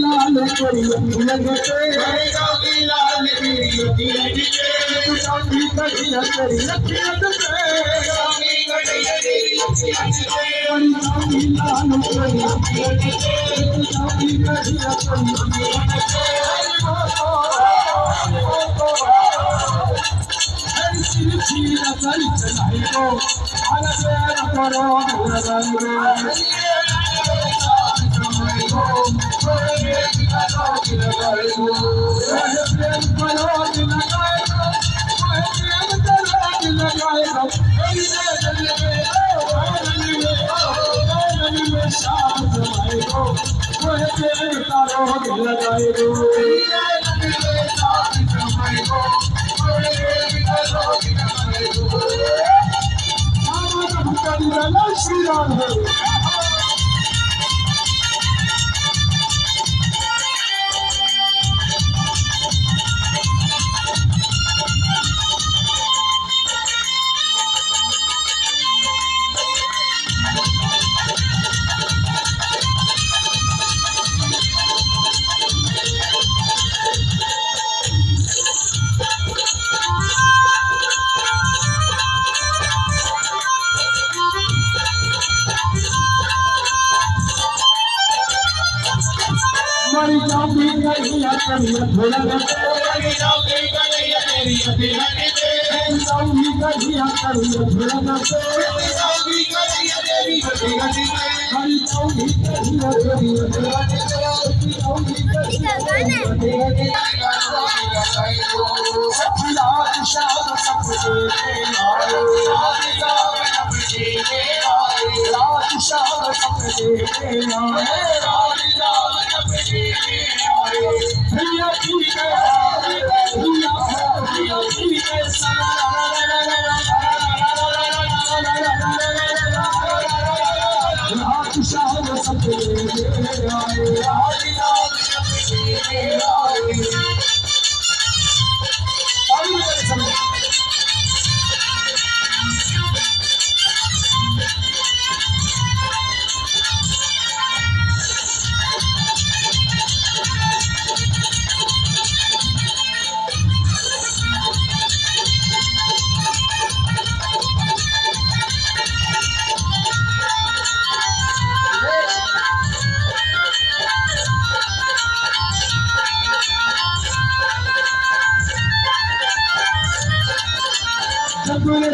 लाल करिया लगते लाल करिया करिया श्री राम मरी जाऊंगी कहिया कहिया थोड़ा मरी जाऊंगी कहिया कहिया थोड़ा मरी जाऊंगी कहिया कहिया थोड़ा मरी जाऊंगी कहिया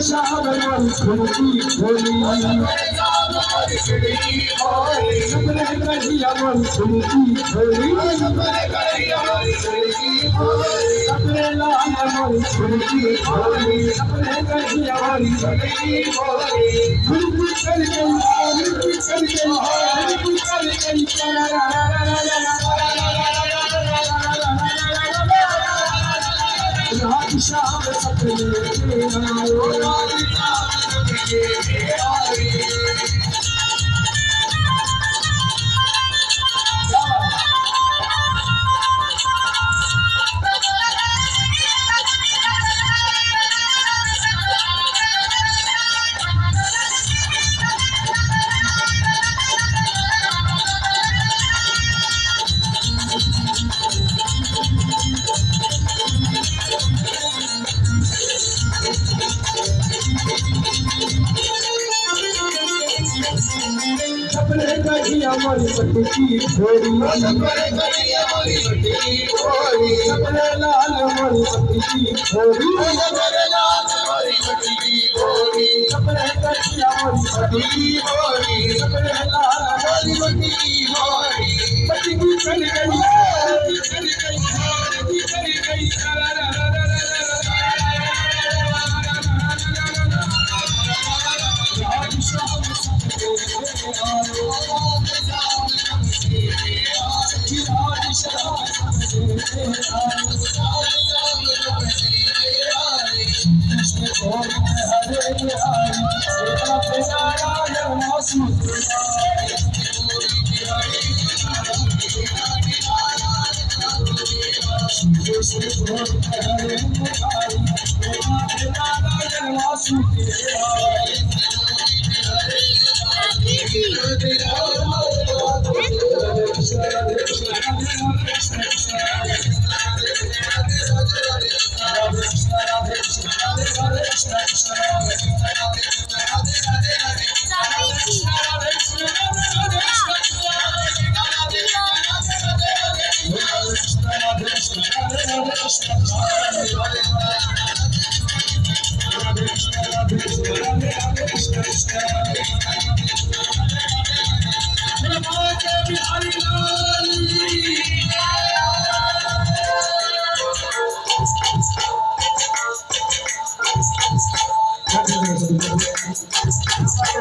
शाहबान खुलती खोली अपने कहिया मन खुलती खोली अपने लाल मन खुलती खोली अपने कहिया मन खुलती खोली खुलती कर रात शाम सपने अपने कहिया मन पटकी छोड़ी अपने कहिया मन पटकी सबरे लाल मोरी बटी होरी सबरे कचिया मोरी बटी सबरे लाल मोरी बटी की चली गई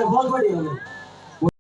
बहुत बढ़िया।